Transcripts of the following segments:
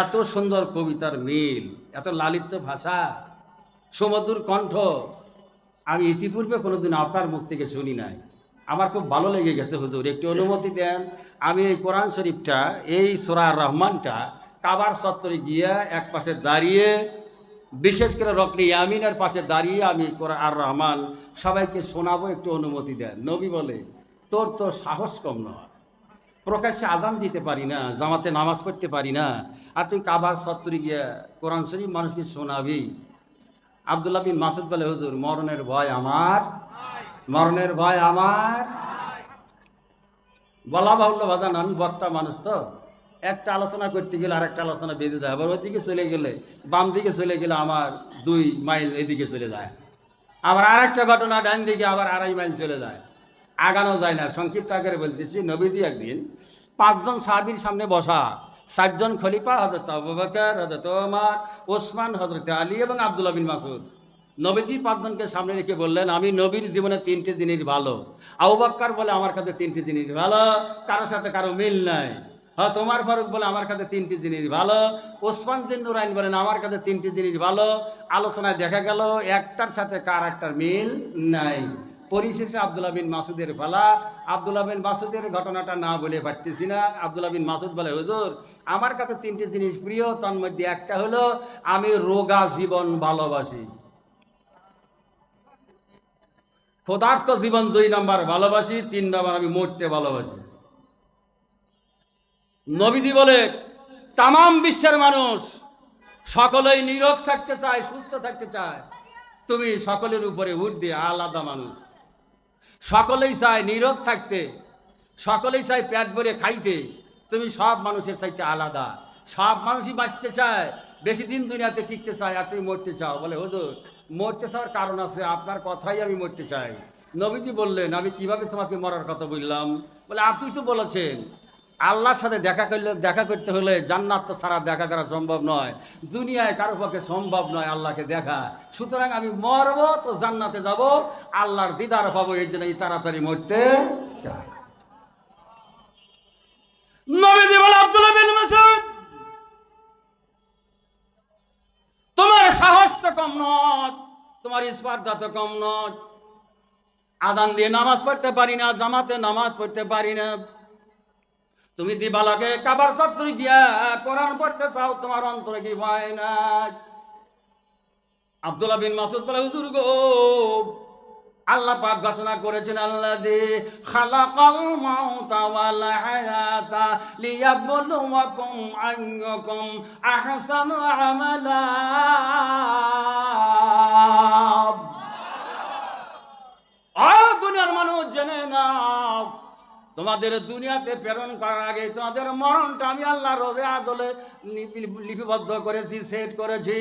এত সুন্দর কবিতার মিল, এত লালিত ভাষা, সুমধুর কণ্ঠ আমি ইতিপূর্বে কোনোদিন আপনার মুখ থেকে শুনি নাই। আমার খুব ভালো লেগে গেছে হুজুর, একটু অনুমতি দেন আমি এই কোরআন শরীফটা, এই সূরা আর রহমানটা কাবার চত্বরে গিয়া এক পাশে দাঁড়িয়ে, বিশেষ করে রকনি ইয়ামিনের পাশে দাঁড়িয়ে আমি কোরআন আর রহমান সবাইকে শোনাবো, একটু অনুমতি দেন। নবী বলে, তোর তো সাহস কম নয়, প্রকাশ্যে আজান দিতে পারি না, জামাতে নামাজ পড়তে পারি না, আর তুই কাবার চত্বরে গিয়া কোরআন শরীফ মানুষকে শোনাবি। আব্দুল্লাহ বিন মাসুদ বলে, হুজুর মরণের ভয় আমার, মরণের ভয় আমার। বলা বাহুল্য বাজান, আমি বক্তা মানুষ তো, একটা আলোচনা করতে গেলে আর একটা আলোচনা বেঁধে যায়, আবার ওইদিকে চলে গেলে, বাম দিকে চলে গেলে আমার 2 মাইল এদিকে চলে যায়, আবার আর একটা ঘটনা ডান দিকে আবার 2.5 মাইল চলে যায়, আগানো যায় না। সংক্ষিপ্ত আকারে বলতেছি, নবীজি একদিন 5 জন সাহাবীর সামনে বসা, 7 জন খলিফা, হযরত আবু বকর, হযরত ওমর, ওসমান, হযরত আলী এবং আব্দুল্লাহ বিন মাসউদ। নবীজি 5 জনকে সামনে রেখে বললেন, আমি নবীর জীবনে 3টে জিনিস ভালো। আবু বকর বলে, আমার কাছে 3টে জিনিস ভালো, কারোর সাথে কারো মিল নাই। হযরত ওমর ফারুক বলে, আমার কাছে 3টে জিনিস ভালো। ওসমান জিন্নুরাইন বলেন, আমার কাছে 3টে জিনিস ভালো। আলোচনায় দেখা গেল একটার সাথে কার একটার মিল নাই। পরিশেষে আব্দুল্লাহ বিন মাসুদের পালা। আব্দুল্লাহ বিন মাসুদের ঘটনাটা না বলে পারতেছি না। আব্দুল্লাহ বিন মাসুদ বলে, হুজুর আমার কাছে 3টে জিনিস প্রিয়, তার মধ্যে একটা হলো আমি রোগা জীবন ভালোবাসি, ক্ষুধার্ত জীবন 2 নাম্বার ভালোবাসি, 3 নাম্বার আমি মরতে ভালোবাসি। নবীজি বলে, তামাম বিশ্বের মানুষ সকলেই নীরব থাকতে চায়, সুস্থ থাকতে চায়, তুমি সকলের উপরে ঊর্ধ্বে আলাদা মানুষ। সকলেই চায় নীরব থাকতে, সকলেই চায় পেট ভরে খাইতে, তুমি সব মানুষের চাইতে আলাদা। সব মানুষই বাঁচতে চায়, বেশি দিন দুনিয়াতে টিকতে চায়, আর তুমি মরতে চাও। বলে, হুজুর মরতে চাওয়ার কারণ আছে, আপনার কথাই আমি মরতে চাই। নবীজি বললেন, আমি কিভাবে তোমাকে মরার কথা বললাম? বলে, আপনি তো বলেছেন আল্লাহর সাথে দেখা করতে হলে জান্নাত ছাড়া দেখা করা সম্ভব নয়, দুনিয়ায় কারো পক্ষে সম্ভব নয় আল্লাহকে দেখা। সুতরাং আমি মরব তো জান্নাতে যাব, আল্লাহর দিদার পাবো, এই জন্য আমি তাড়াতাড়ি মরতে চাই। নবীজি বলে, আব্দুল্লাহ বিন মাসউদ তোমার সাহস তো কম নয়, তোমার স্পর্ধা তো কম নয়। আযান দিয়ে নামাজ পড়তে পারি না, জামাতে নামাজ পড়তে পারি না, তুমি দিবালাকে কাবার চত্বরে গিয়া কোরআন পড়তে চাও, তোমার অন্তরে কি ভয় না? আব্দুল্লাহ বিন মাসউদ বলে, হুজুর গো, আল্লাহ পাক ঘোষণা করেছেন, আল্লাযী খালাকাল মাউতা ওয়াল হায়াতা লিয়াবলুয়াকুম আইয়ুকুম আহসানু আমালা। দুনিয়ার মানুষ জেনে নাও, তোমাদের দুনিয়াতে প্রেরণ করার আগে তোমাদের মরণটা আমি আল্লাহ রোজে আদলে লিপিবদ্ধ করেছি, সেট করেছি।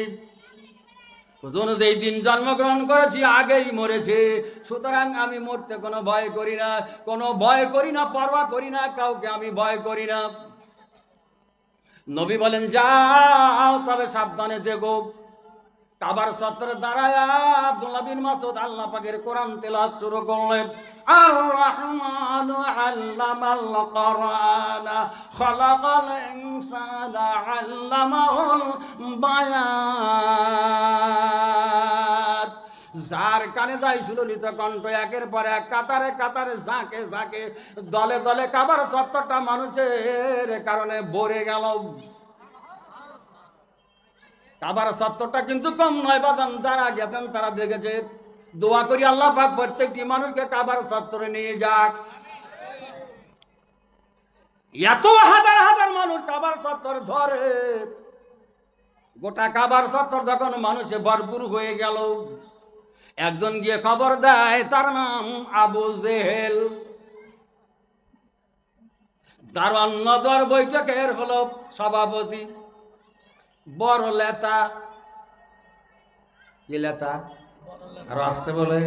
যেই দিন জন্মগ্রহণ করেছি আগেই মরেছে। সুতরাং আমি মরতে কোনো ভয় করি না, কোনো ভয় করি না, পরোয়া করি না, কাউকে আমি ভয় করি না। নবী বলেন, যাও তবে সাবধানে থেকো। কাবার চত্বরে দাঁড়ায় আব্দুল্লাহ বিন মাসউদ আল্লাহ পাকের কোরআন তেলাওয়াত শুরু করলেন। আর রহমানু আল্লামাল কোরআন খালাকাল ইনসানা আল্লামাহুল বায়ান। যার কানে যায় সুললিত কণ্ঠ, একের পর এক কাতারে কাতারে ঝাঁকে ঝাঁকে দলে দলে কাবার চত্বরটা মানুষের কারণে ভরে গেল। কাবার চত্বরটা কিন্তু কম নয় বাজান, যারা গেছেন তারা দেখেছে। দোয়া করি আল্লাহ পাক প্রত্যেকটি মানুষকে কাবার চত্বরে নিয়ে যাক। এত হাজার হাজার মানুষ কাবার চত্বর ধরে, গোটা কাবার চত্বর যখন মানুষে ভরপুর হয়ে গেল, একজন গিয়ে খবর দেয়, তার নাম আবু জেহেল। দারওয়ান নদর বৈঠকের হলো সভাপতি, বড় লেতা। কি লেতা? আর আসতে বলে,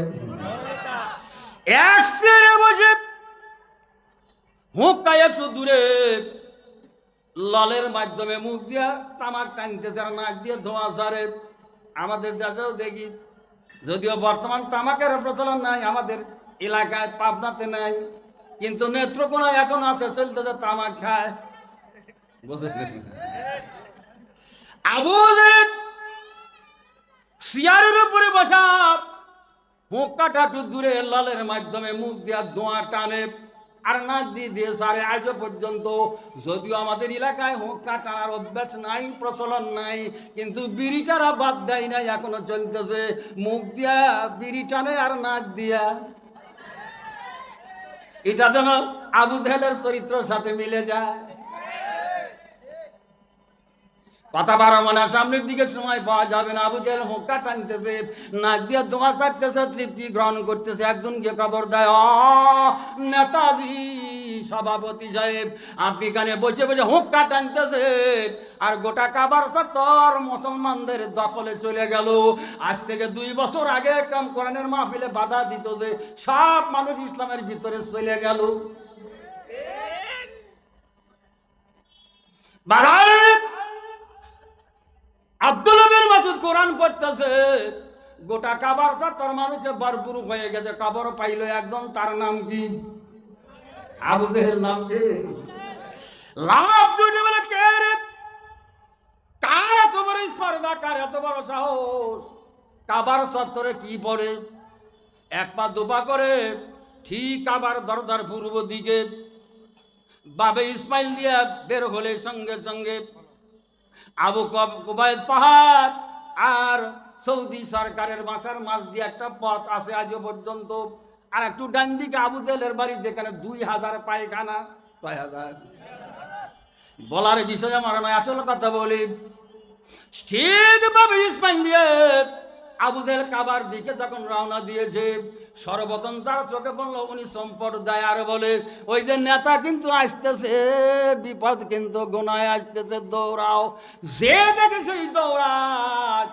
বসে হুক্কা একটু দূরে ললের মাধ্যমে মুখ দিয়া তামাক টানতেছে, আর নাক দিয়ে ধোঁয়া ছাড়ে। আমাদের দেশেও দেখি, যদিও বর্তমান তামাকের প্রচলন নাই আমাদের এলাকায়, পাবনাতে নাই, কিন্তু নেত্রকোনায় এখন আছে, চলতেছে তামাক খায়। বুঝলেন? আবু জেহেল চেয়ারের উপরে বসা, হুক্কাটা একটু দূরে লালের মাধ্যমে মুখ দিয়া ধোঁয়া টানে আর নাক দিয়ে দিয়ে সারে। আজও পর্যন্ত যদিও আমাদের এলাকায় হুক্কা টানার অভ্যাস নাই, প্রচলন নাই, কিন্তু বিড়িটারা বাদ দেয় নাই, এখনো চলতেছে। মুখ দিয়া বিড়ি টানে আর নাক দিয়া। এটা যেন আবু জেহেলের চরিত্রের সাথে মিলে যায়। কথা বারো মানে সামনের দিকে সময় পাওয়া যাবে না। আবু জেহেল হুক্কা টানতেছে, নাক দিয়ে ধোঁয়া ছাড়তেছে, তৃপ্তি গ্রহণ করতেছে। একজনকে খবর দেয়, নেতাজি সভাপতি সাহেব আপনি এখানে বসে বসে হুক্কা টানতেছে আর গোটা কাবার চত্বর মুসলমানদের দখলে চলে গেল। আজ থেকে 2 বছর আগে কোরআনের মাহফিলে বাধা দিত যে সব মানুষ ইসলামের ভিতরে চলে গেল। আব্দুল্লাহ বিন মাসউদ কোরআন পড়তেছে, গোটা কাবার চত্বর মানুষে ভরপুর হয়ে গেছে। কবর পাইল একজন, তার নাম কি? আবু জেহেল। নাম কি? লাভ দুইটা বলে কে রে? কার এত বড় স্পর্ধা, কার এত বড় সাহস? কাবার চত্বরে কি পড়ে? 1 পা 2 পা করে ঠিক কাবার দরজার পূর্ব দিকে বাবে ইসমাইল দিয়া বের হলে সঙ্গে সঙ্গে আবু কুবাইদ পাহাড় আর সৌদি সরকারের বাসার মাঝ দিয়ে একটা পথ আছে আজও পর্যন্ত। আর একটু ডান দিকে আবু জেহেলের বাড়ি, যেখানে 2000 পায়খানা। 2000 বলার বিষয় আমার নয়, আসলে কথা বলি। ঠিকভাবে ইসমাইল দিয়ে আবু জেহেল কাবার দিকে যখন রওনা দিয়েছে, সর্বপ্রথম তার চোখে পড়লো উনি সম্প্রদায়। আর বলে, ওই যে নেতা কিন্তু আসতেছে, বিপদ কিন্তু গোনায় আসতেছে, দৌড়াও। যে দেখে সেই দৌড়ায়,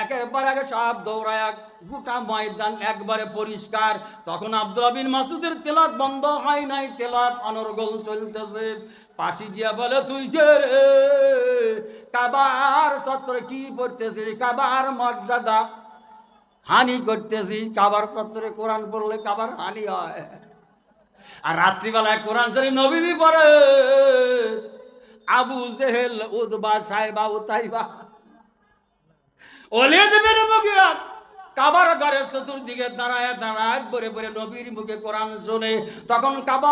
একের পর আগে সব দৌড়ায়, গোটা ময়দান একবারে পরিষ্কার। তখন আব্দুল্লাহ বিন মাসউদের তেলাওয়াত বন্ধ হয় নাই, তেলাওয়াত অনর্গল চলতেছে। পাশে গিয়া বলে, তুই কে রে? কাবার চত্বরে কি পড়তেছিস? কাবার মর্যাদা হানি করতেছিস? কাবার চত্বরে কোরআন পড়লে কাবার হানি হয়। আর রাত্রিবেলায় কোরআন শরীফ নবীজি পড়ে। আবু জেহেল, উতবা, সাইবা, উতাইবা, ওলিদ বিন মুগীরা কাবার ঘরের চতুর্দিকে দাঁড়ায় দাঁড়ায় পরে পরে নবীর মুখে কোরআন শুনে। তখন কাবা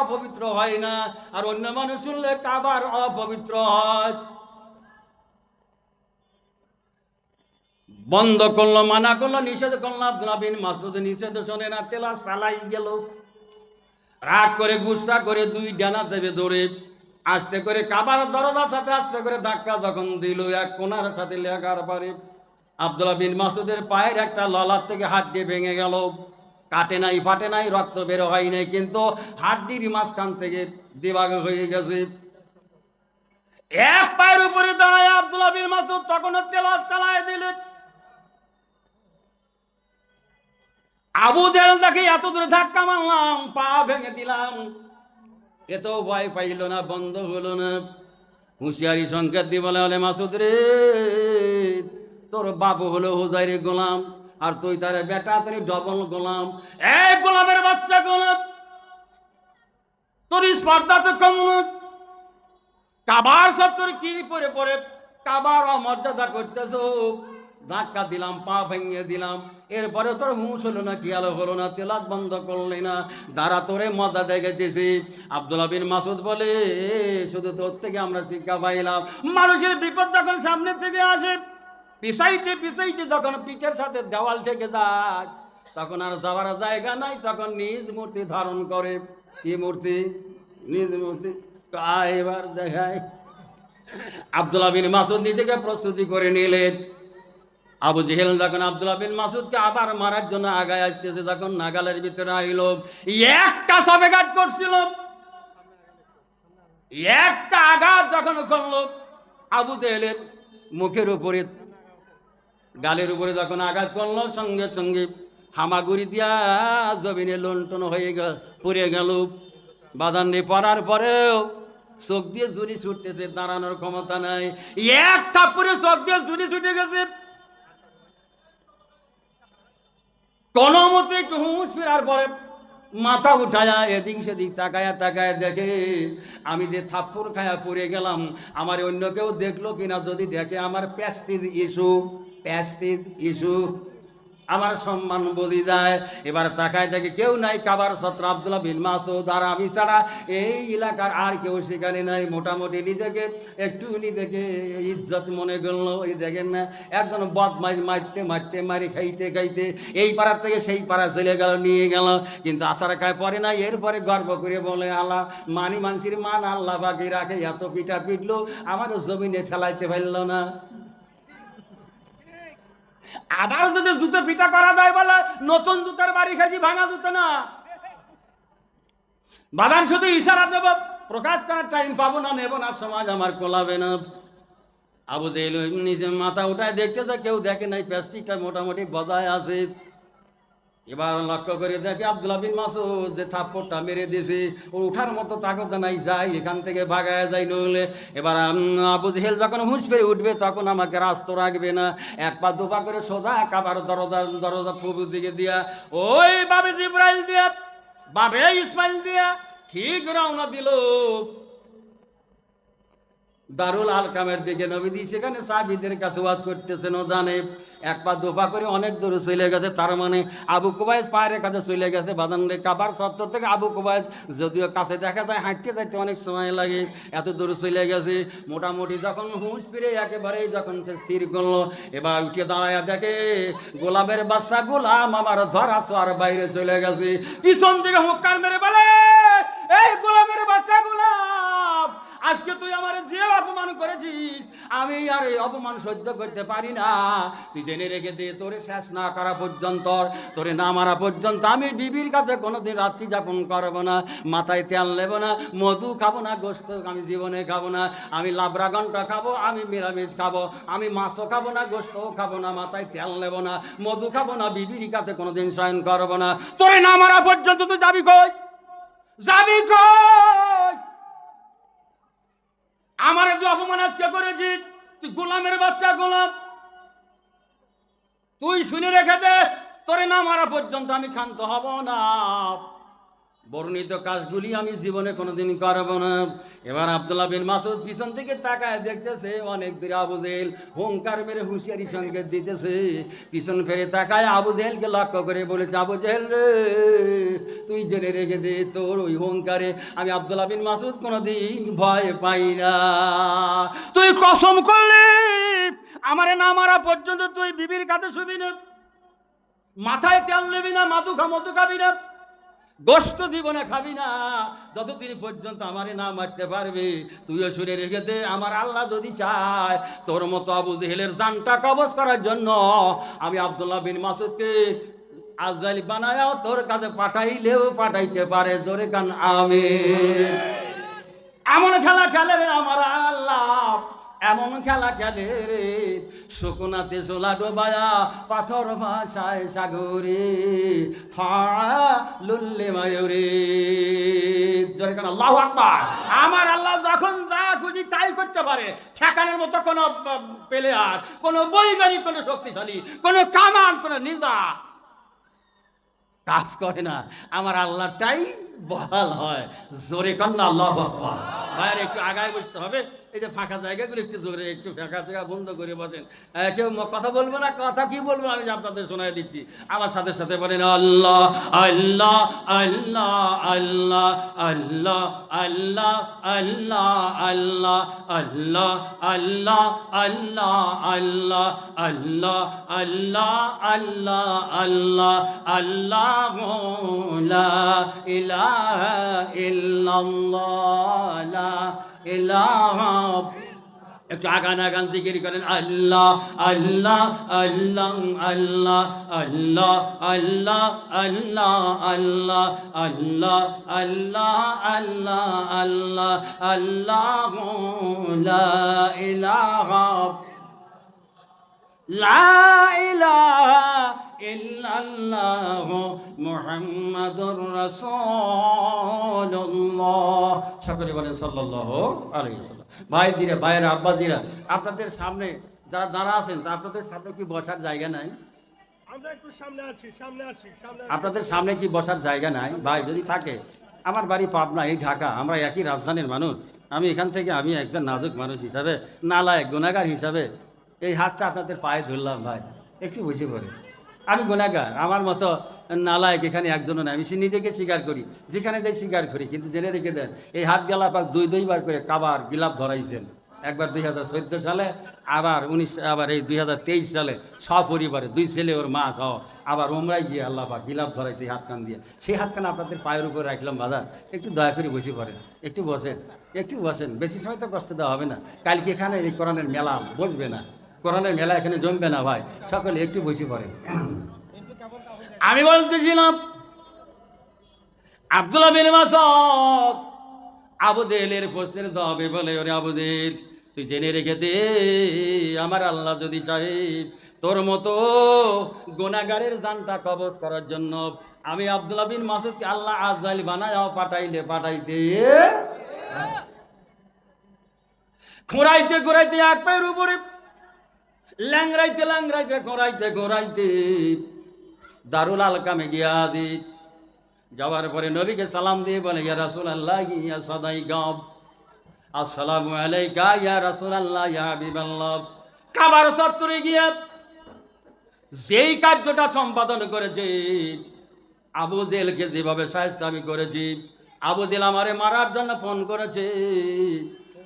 অপবিত্র হয় না, আর অন্য মানুষ শুনলে কাবার অপবিত্র হয়। বন্ধ করলো, মানা করলো, নিষেধ করলো। আব্দুল্লাহ বিন মাসউদ নিষেধ শোনে না, তেলা চালাই গেল। রাগ করে গুসা করে 2 ডানা চেপে ধরে আস্তে করে কাবার দরজার সাথে আস্তে করে ধাক্কা যখন দিল, এক কোনার সাথে লেখার পারে আব্দুল্লাহ বিন মাসউদের পায়ের একটা ললাট থেকে হাড্ডি ভেঙে গেল। কাটে নাই, ফাটে নাই, রক্ত বের হয় নাই, কিন্তু হাড্ডির মাঝখান থেকে দিবাগ হয়ে গেছে। এক পায়ের উপরে দাঁড়ায় আব্দুল্লাহ বিন মাসউদ তখন তেলাওয়াত চালায় দিলেন। আবু জেহেল দেখে এত দূরে ধাক্কা মারলাম, পা ভেঙে দিলাম, এত ভয় পাইল না, বন্ধ হলো না। হুঁশিয়ারি সংকেত দিয়ে বলে, হলে মাসউদ রে, তোর বাবু হলো হুজাইরের গোলাম, আর তুই তার বেটা, তুই ডবল গোলাম। এই গোলামের বাচ্চা গোলাম, তোর স্পর্ধা তো কম না। কাবার চত্বর কি পরে পরে কাবার অমর্যাদা করতেছ? ধাক্কা দিলাম, পা ভেঙে দিলাম, এরপরে তোর হুঁশ হলো না, খেয়াল হলো না, তেলাওয়াত বন্ধ করলি না, দাঁড়া তোরে মজা দেখেছি। আব্দুল্লাহ বিন মাসউদ বলে, শুধু তোর থেকে আমরা শিক্ষা পাইলাম, মানুষের বিপদ যখন সামনে থেকে আসে, পিছাইতে পিছাইতে যখন পিঠের সাথে দেওয়াল থেকে যায়, তখন আর যাওয়ার জায়গা নাই, তখন নিজ মূর্তি ধারণ করে। কি মূর্তি? নিজ মূর্তি। এবার দেখায় আব্দুল্লাহ বিন মাসউদ নিজেকে প্রস্তুতি করে নিলেন। আবু জেহেল যখন আব্দুল্লাহ বিন মাসউদকে আবার মারার জন্য আগায় আসতেছে, যখন নাগালের ভিতরে আইল, একটা সবেঘাত করছিল, একটা আঘাত যখন করল আবু জেহেলের মুখের উপরে, গালের উপরে যখন আঘাত করলো, সঙ্গে সঙ্গে হামাগুড়ি দিয়া জমিনে লন্ঠন হয়ে পড়ে গেল। বাদান্ডি পড়ার পরেও চোখ দিয়ে জুড়ি ছুটতেছে, দাঁড়ানোর ক্ষমতা নাই। এক থাপ্পড়ে চোখ দিয়ে জুড়ি ছুটে গেছে। কোন মতে একটু হুঁশ ফেরার পরে মাথা উঠায়া এদিক সেদিক তাকায়া তাকায়া দেখে আমি যে থাপ্পড় খায়া পড়ে গেলাম, আমার অন্য কেউ দেখলো কিনা, যদি দেখে আমার প্যাস্টিজ ইস্যু, আমার সম্মান বলি যায়। এবার তাকায় দেখে কেউ নাই, কাবার ছাত্র আব্দুল্লাহ বিন মাসউদ আর আমি ছাড়া এই এলাকার আর কেউ সেখানে নাই। মোটামুটি নিজেকে ইজ্জত মনে করলো। এই দেখেন না, একজন বদমাইশ মারতে মারি খাইতে এই পাড়ার থেকে সেই পাড়া চলে গেল, নিয়ে গেল, কিন্তু আসার খায় পরে না। এরপরে গর্ব করে বলে, আল্লাহ মানুষের মান আল্লাহ বাকি রাখে, এত পিঠা পিটলো আমারও জমিনে ফেলাইতে পারল না। আবার যদি জুতো পিঠা করা যায় বলে, নতুন জুতার বাড়ি খাইছি, ভাঙা জুতো না। বাদান শুধু ইশারা দেব, প্রকাশ করার টাইম পাবো না, নেব না, সমাজ আমার কোলাবে না। আবু জেহেল নিজে মাথা উঠায় দেখতেছে, কেউ দেখে নাই, প্লাস্টিকটা মোটামুটি বজায় আছে। এবার লক্ষ্য করে দেখে আব্দুল্লাহ বিন মাসউদ যে থাপ্পড়টা মেরে দিয়েছে, ও উঠার মতো তাকত নাই, যাই এখান থেকে ভাগায় যাই, নইলে এবার আবু জেহেল যখন হুঁশ পেরে উঠবে তখন আমাকে রাস্ত রাখবে না। এক পা দুপা করে সোজা কাবার দরজা প্রভুর দিকে দিয়া, ওই বাবে জিব্রাইল দিয়া, বাবে ইসমাইল দিয়া ঠিক রওনা দিল দারুল আলকামের দিকে। নবীজি সেখানে সাহাবীদের কাছে ওয়াজ করতেছেন, ও জানে এক পা দুপা করে অনেক দূরে চলে গেছে, তার মানে আবু কুবাইস পায়ের কাছে চলে গেছে। বাদানরে কাবার চত্বর থেকে আবু কুবাইস যদিও কাছে দেখা যায়, হাঁটতে যাইতে অনেক সময় লাগে, এত দূরে চলে গেছে। মোটামুটি যখন হুঁশ ফিরে একেবারেই যখন সে স্থির করলো, এবার উঠে দাঁড়ায় দেখে গোলামের বাচ্চা গোলাম আমার ধরা ছোঁয়ার বাইরে চলে গেছে। পিছন থেকে হুক্কার মেরে বলে, এই গোলামের বাচ্চা গোলাম, আজকে তুই আমার যে অপমান করেছিস, আমি আর এই অপমান সহ্য করতে পারি না। তুই জেনে রেখে দে, তোরে শেষ না করা পর্যন্ত, তোরে না মারা পর্যন্ত আমি বিবির কাছে কোনোদিন রাত্রি যাপন করবো না, মাথায় তেল নেবো না, মধু খাবো না, গোস্ত আমি জীবনে খাবো না, আমি লাবড়া ঘন্টা খাবো, আমি নিরামিষ খাবো, আমি মাছও খাবো না, গোস্তও খাবো না, মাথায় তেল নেবো না, মধু খাবো না, বিবির কাছে কোনোদিন শয়ন করবো না। তোরে না মারা পর্যন্ত তুই যাবি কই? আমার যে অপমান আজকে করেছিস, তুই গোলামের বাচ্চা গোলাম, তুই শুনে রেখে দে, তোরে না মারা পর্যন্ত আমি ক্ষান্ত হব না, বর্ণিত কাজগুলি আমি জীবনে কোনোদিন করব না। এবার আব্দুল্লাহ বিন মাসউদ পিছন থেকে তাকায় দেখতেছে অনেক দূরে আবু জেহেল হুঙ্কার মেরে হুঁশিয়ারি সংকেত দিতেছে। পিছন ফেরে তাকায় আবু জেহেলকে লক্ষ্য করে বলেছে, আবু জেহেল রে, তুই জেনে রেখে দে, তোর ওই হুঙ্কারে আমি আব্দুল্লাহ বিন মাসউদ কোনোদিন ভয় পাই না। তুই কসম করলি আমারে না মারা পর্যন্ত তুই বিবির কাছে শুবি না, মাথায় তেল নেবি না, মধু খাবি না, গোস্ত জীবনে খাবি না, যতদিন পর্যন্ত আমারে না মারতে পারবে। তুইও শুনে রেখে দে, আমার আল্লাহ যদি চায় তোর মতো আবু জেহেলের জানটা কবজ করার জন্য আমি আব্দুল্লাহ বিন মাসউদকে আজরাইল বানায়াও তোর কাছে পাঠাইলেও পাঠাইতে পারে। জোরে কান আমিন। এমন খেলা খেলে রে আমার আল্লাহ, এমন খেলা খেলে রে, শুকনাতে সোলা ডোবায়া পাথর ভাষায় সাগরে, লুল্লে মায়ুরে। জোরে কান আল্লাহু আকবার। আমার আল্লাহ যখন যা খুশি তাই করতে পারে, ঠেকানোর মতো কোনো প্লেয়ার, কোনো বৈজ্ঞানিক, কোনো শক্তিশালী, কোনো কামান, কোনো নিজা কাজ করে না। আমার আল্লাহটাই বহাল হয়। জোরে কান্না আল্লাহু আকবার। বাইরে একটু আগায় বসতে হবে, এই যে ফাঁকা জায়গাগুলো একটু জোরে, একটু ফাঁকা জায়গা বন্ধ করে বসেন। কেউ কথা বলবো না, কথা কি বলবো আমি আপনাদের শোনায় দিচ্ছি। আমার সাথে সাথে বলেন আল্লাহ আল্লাহ আল্লাহ আল্লাহ আল্লাহ আল্লাহ আল্লাহ আল্লাহ আল্লাহ আল্লাহ আল্লাহ আল্লাহ আল্লাহ আল্লাহ আল্লাহ আল্লাহ আল্লাহ লা ইলাহা ইল্লাল্লাহ লা ইলাহা। একটু আগান আগান জিকির করেন আল্লাহ আল্লাহ আল্লাহ আল্লাহ আল্লাহ আল্লাহ আল্লাহ আল্লাহ আল্লাহ আল্লাহ আল্লাহ আল্লাহ আল্লাহ লা ইলাহা লা ইলাহা ইল্লাল্লাহ মুহাম্মাদুর রাসূলুল্লাহ। সকলে বলেন সাল্লাল্লাহু আলাইহি ওয়াসাল্লাম। ভাইজিরা, ভাইয়েরা, আব্বাজিরা, আপনাদের সামনে যারা দাঁড়া আছেন, তা আপনাদের সামনে কি বসার জায়গা নাই? আপনাদের সামনে কি বসার জায়গা নাই ভাই? যদি থাকে, আমার বাড়ি পাবনা, এই ঢাকা, আমরা একই রাজধানীর মানুষ। আমি এখান থেকে, আমি একজন নাজুক মানুষ হিসাবে, নালায়েক গুনাহগার হিসাবে এই হাতটা আপনাদের পায়ে ধরলাম ভাই, একটু বুঝে পড়ে। আমি গুনাহগার, আমার মতো নালায়েক এখানে একজনও নাই। আমি নিজেকে স্বীকার করি, যেখানে যাই স্বীকার করি। কিন্তু জেনে রেখে দেন, এই হাত গেলা পাক দুইবার করে কাবার গিলাপ ধরাইছেন। একবার 2014 সালে, আবার এই 2023 সালে, সপরিবারে 2 ছেলে ওর মা সহ আবার ওমরাই গিয়ে আল্লাহ পাক গিলাপ ধরাইছে হাত কান দিয়ে। সেই হাত কান আপনাদের পায়ের উপর রাখলাম বাজার, একটু দয়া করে বসে পড়েন, একটু বসেন। বেশি সময় তো কষ্ট দেওয়া হবে না। কালকে এখানে এই কোরআনের মেলা বসবে না, কোরআনের মেলা এখানে জমবে না ভাই, সকলে একটু বসে পড়েন। আমি বলতেছিলাম, আব্দুল্লাহ বিন মাসউদ আবু জেহেলের প্রশ্নের জবাবে বলে, ওরে আবু জেহেল, তুই জেনে রেখে দে, আমার আল্লাহ যদি চাই তোর মতো গুনাহগারের জানটা কবজ করার জন্য আমি আব্দুল্লাহ বিন মাসউদকে আল্লাহ আজরাইল বানায় পাঠাইতে ঘোরাইতে এক পায়ের উপরে ল্যাংরাইতে ঘোরাইতে দারুল আলকামে গিয়া দি। যাওয়ার পরে নবীকে সালাম দিয়ে বলে, ইয়া রাসূলুল্লাহ ইয়া সাদাইকাব, আসসালামু আলাইকা ইয়া রাসূলুল্লাহ ইয়া হাবিবাল্লাহ। কাবার চত্বরে গিয়ে যেই কার্যটা সম্পাদন করেছে, আবু জেহেলকে যেভাবে শায়েস্তা আমি করেছি, আবু জেহেল আমারে মারার জন্য ফোন করেছে,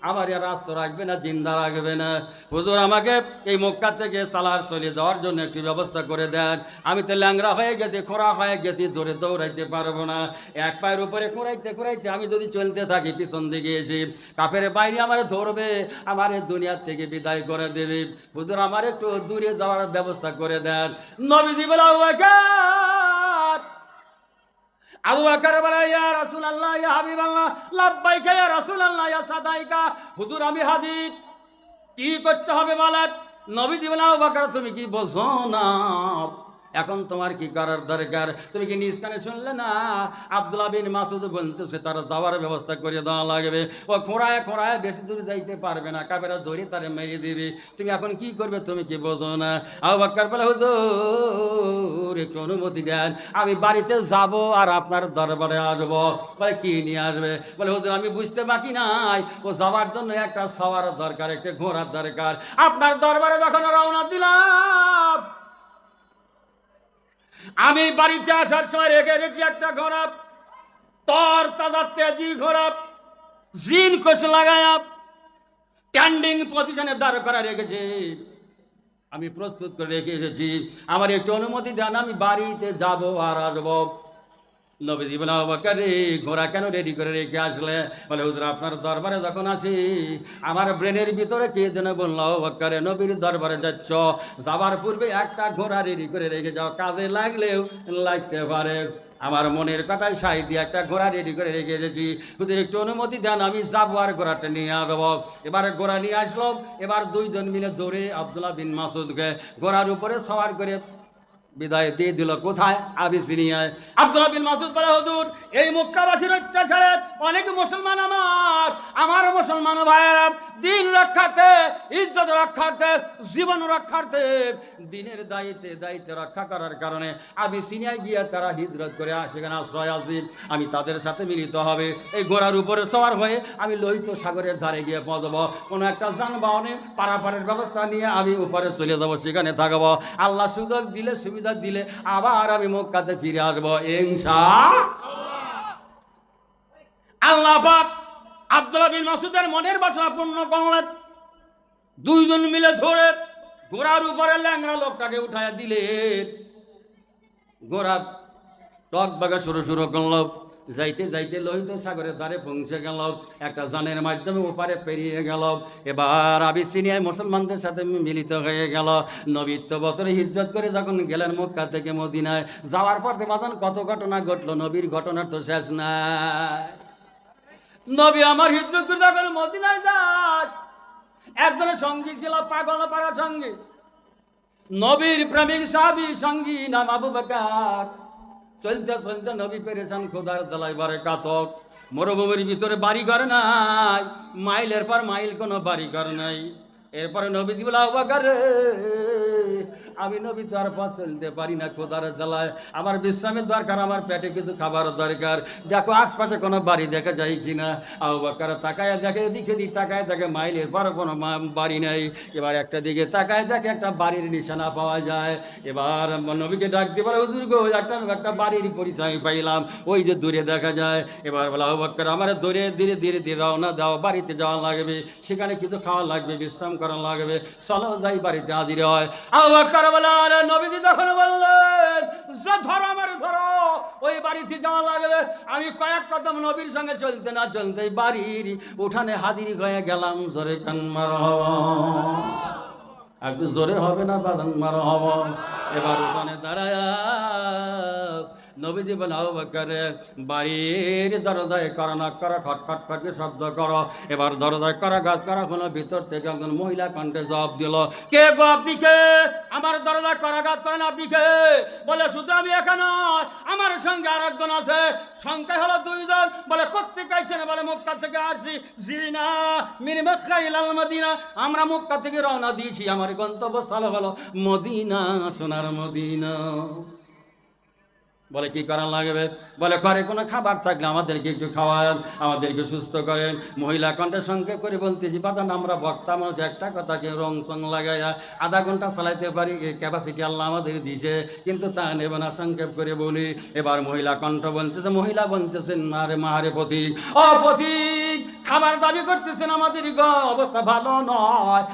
আমার আর রাস্তা রাখবে না, জিন্দা রাখবে না। হুজুর আমাকে এই মক্কা থেকে সালার চলে যাওয়ার জন্য একটি ব্যবস্থা করে দেন। আমি তো ল্যাংরা হয়ে গেছি, খোঁড়া হয়ে গেছি, জোরে দৌড়াইতে পারবো না। এক পায়ের উপরে খোঁড়াইতে আমি যদি চলতে থাকি, পিছন দিকে এসে কাফের বাইরে আমারে ধরবে, আমারে দুনিয়ার থেকে বিদায় করে দেবে। হুজুর আমার একটু দূরে যাওয়ার ব্যবস্থা করে দেন। নবীজি বলে, আবু বকর বলে, ইয়া রাসূলুল্লাহ ইয়া হাবিবাল্লাহ, লাব্বাইকা ইয়া রাসূলুল্লাহ ইয়া সাদাইকা। হুজুর আমি হাজির, কি করতে হবে বলেন। নবীজি বলে, আবু বকর তুমি কি বোঝো না? এখন তোমার কি করার দরকার? তুমি কি নিজ কানে শুনলে না? আব্দুল্লাহ বিন মাসউদ বলতেছে তারা যাওয়ার ব্যবস্থা করে দেওয়া লাগবে। ও খোঁড়ায় বেশি দূর যাইতে পারবে না, কাফেররা ধরে তারে মেরে দিবে। তুমি এখন কি করবে? তুমি কি বোঝো না? আবু বকর বলে, হুজুর একটু অনুমতি দেন, আমি বাড়িতে যাব আর আপনার দরবারে আসবো। বলে, কি নিয়ে আসবে? বলে, হুজুর আমি বুঝতে বাকি নাই, ও যাওয়ার জন্য একটা সওয়ার দরকার, একটা ঘোড়ার দরকার। আপনার দরবারে যখন রওনা দিলাম, আমি বাড়িতে আসার সময় রেখে গেছি একটা ঘোড়া, তর তাজা তেজি ঘোড়া, জিন কোষ লাগায়া স্ট্যান্ডিং পজিশনে দাঁড় করা রেখেছি। আমি প্রস্তুত করে রেখে এসেছি, আমার একটু অনুমতি দেন, আমি বাড়িতে যাব আর আসবো। নবীজি বলে, আবু বকর রে, ঘোড়া কেন রেডি করে রেখে আসলে? বলে, হুজুর আপনার দরবারে যখন আসি, আমার ব্রেনের ভিতরে কে যেন বললো, আবু বকর নবীর দরবারে যাচ্ছ, যাবার পূর্বে একটা ঘোড়া রেডি করে রেখে যাও, কাজে লাগলেও লাগতে পারে। আমার মনের কথায় সাই দিয়ে একটা ঘোড়া রেডি করে রেখে এসেছি, হুজুর একটু অনুমতি দেন, আমি যাবো আর ঘোড়াটা নিয়ে আসবো। এবারে ঘোড়া নিয়ে আসলো। এবার দুইজন মিলে ধরে আব্দুল্লাহ বিন মাসউদকে ঘোড়ার উপরে সওয়ার করে বিদায় দিয়ে দিল। কোথায়? আবিসিনিয়ায়। আব্দুল্লাহ বিন মাসউদ বলে, হুজুর এই মক্কাবাসীর অত্যাচারে অনেক মুসলমান আমার মুসলমান ভাইয়েরা দিন রক্ষার্থে, ইজ্জত রক্ষার্থে, জীবন রক্ষার্থে, দিনের দায়িত্বে রক্ষা করার কারণে আবিসিনিয়ায় গিয়ে তারা হিজরত করে সেখানে আশ্রয় আছে। আমি তাদের সাথে মিলিত হবে, এই ঘোড়ার উপরে সওয়ার হয়ে আমি লোহিত সাগরের ধারে গিয়ে পৌঁছবো। কোনো একটা যানবাহনে পারাপারের ব্যবস্থা নিয়ে আমি উপরে চলে যাবো, সেখানে থাকবো। আল্লাহ সুযোগ দিলে, সুবিধা দিলে আবার আমি মক্কাতে ফিরে আসবো ইনশাআল্লাহ। পাক আব্দুল্লাহ বিন মাসউদের মনের বাসনা পূর্ণ করলেন। দুইজন মিলে ধরে ঘোড়ার উপরে ল্যাংড়া লোকটাকে উঠাইয়া দিলেন। ঘোড়া টক বাগা শুরু করল। যাইতে লোহিত সাগরের ধারে পৌঁছে গেল, একটা জানের মাধ্যমে ওপারে পেরিয়ে গেল। এবার আবিসিনিয়ায় মুসলমানদের সাথে মিলিত হয়ে গেল। নবীত্ব বছরে হিজরত করে যখন গেলেন মক্কা থেকে মদিনায়, যাওয়ার পর বাজান কত ঘটনা ঘটলো, নবীর ঘটনার তো শেষ নাই। নবী আমার হিজরত করে যখন মদিনায় যায়, একজনের সঙ্গী ছিল পাগল পাড়া সঙ্গী, নবীর প্রেমিক সাহাবী সঙ্গী, নাম আবু বকর। চলতে নবী পেরেছেন, খোদার দলায় বারে কাতক, মরুভূমির ভিতরে বাড়ি ঘর নাই, মাইলের পর মাইল কোনো বাড়ি ঘর নাই। এরপরে নবী বলে, আবু বকর আমি নবী তো আর পথ চলতে পারি না, খোদার জ্বালায় আমার বিশ্রামের দরকার, আমার পেটে কিছু খাবার দরকার। দেখো আশপাশে কোনো বাড়ি দেখা যায় কিনা। আবু বকর তাকায় দেখে, এদিক সেদিক তাকায় দেখে, মাইলের পর কোনো বাড়ি নেই। এবার একটা দিকে তাকায় দেখে একটা বাড়ির নিশানা পাওয়া যায়। এবার নবীকে ডাক দিয়ে বলে, হুজুর গো, একটা বাড়ির পরিচয় পাইলাম, ওই যে দূরে দেখা যায়। এবার বলে, আবু বকর আমার দূরে ধীরে ধীরে ধীরে রওনা দাও, বাড়িতে যাওয়া লাগবে, সেখানে কিছু খাওয়া লাগবে, বিশ্রাম করা লাগবে, চলো যাই বাড়িতে হাজির হয়। আবু বকর বলে, আরে নবীজি তখন বললেন, ধরো আমার ধরো, ওই বাড়িতে যাওয়া লাগবে। আমি কয়েক কদম নবীর সঙ্গে চলতে না চলতে বাড়ির উঠানে হাজির হয়ে গেলাম। জোরে কান মারহাবা, একটু জোরে হবে না বাজান মারহাবা। এবার উঠানে দাঁড়ায় নবীজি বলে, আবু বকর বাড়ির দরজায় করা নক করা, খটখট খটকে শব্দ করো। এবার দরজায় করা গাছ করা হলো, ভিতর থেকে একজন মহিলা কণ্ঠে জবাব দিল, কে গো আপনি কে? আমার দরজায় করা গাছ করেন আপনি কে? বলে, শুধু আমি একা নয়, আমার সঙ্গে আর একজন আছে, সংখ্যা হলো 2 জন। বলে, কোত্থেকে আইছেন? বলে, মক্কা থেকে আসছি। জিনা মিন মক্কা ইলাল মদিনা, আমরা মক্কা থেকে রওনা দিয়েছি, আমার গন্তব্যস্থল হলো মদিনা, সোনার মদিনা। বলে, কি করা লাগবে? বলে, ঘরে কোনো খাবার থাকলে আমাদেরকে একটু খাওয়ান, আমাদেরকে সুস্থ করেন। মহিলা কণ্ঠে সংক্ষেপ করে বলতেছি, বাদান আমরা বক্তা মানুষ, একটা কথাকে রং সং লাগাইয়া আধা ঘন্টা চালাইতে পারি, এই ক্যাপাসিটি আল্লাহ আমাদের দিছে, কিন্তু তা নেব না, সংক্ষেপ করে বলি। এবার মহিলা কণ্ঠ বলতেছে, মহিলা বলতেছেন, আরে মারে পথিক, ও পথিক, খাবার দাবি করতেছেন, আমাদের অবস্থা ভালো নয়,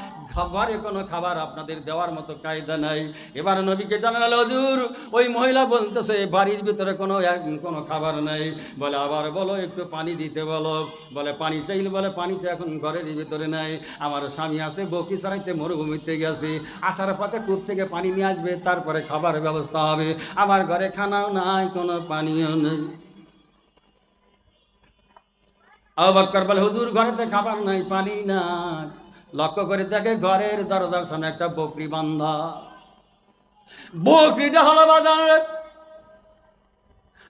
ঘরে কোনো খাবার আপনাদের দেওয়ার মতো কায়দা নাই। এবার নবীকে জানাল, হুজুর ওই মহিলা বলতেছে বাড়ির ভিতরে কোনো খাবার নাই। বলে, আবার বলো, একটু পানি দিতে বলো। বলে, পানি চাইলে? বলে, পানি তো এখন ঘরের ভিতরে নাই, আমার স্বামী আছে বকি ছাড়াইতে মরুভূমিতে গেছে, আসার পথে কূপ থেকে পানি নিয়ে আসবে, তারপরে খাবারের ব্যবস্থা হবে, আমার ঘরে খানাও নাই, কোনো পানিও নেই। আবু বকর বলে, হুজুর ঘরেতে খাবার নাই, পানি নাই। লক্ষ্য করে দেখে ঘরের দরজার সামনে একটা বকরি বান্ধা। বকরিটা হলো বাজার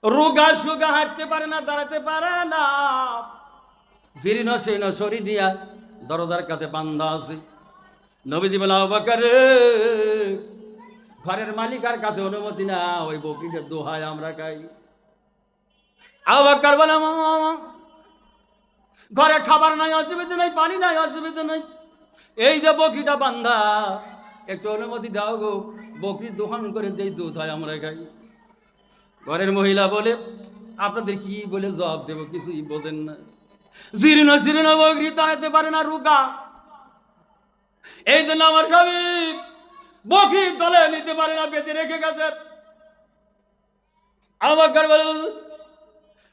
রোগা সুগা, হাঁটতে পারে না, দাঁড়াতে পারে না, জীর্ণ শীর্ণ শরীর নিয়ে দরজার কাছে বান্ধা আছে। নবীজি বলে, আবু বকর ঘরের মালিকার কাছে অনুমতি না, ওই বকরিটা দোহাই আমরা খাই। আবু বকর বলে, ঘরে খাবার নাই, অসুবিধা নাই, পানি নাই, অসুবিধা নাই, এই যে বকরিটা বান্ধা, একটু অনুমতি দাও গো, বকরি দোহান করে যেই দুধ হয় আমরা খাই। ঘরের মহিলা বলে, আপনাদের কি বলে জবাব দেব, কিছুই বোঝেন না, জীর্ণ শীর্ণ বকরি, দাঁড়াতে পারে না, রোগা, এই জন্য আমার স্বামী বকরি দলে নিতে পারে না, বেঁধে রেখে গেছে। আবু বকর বলে,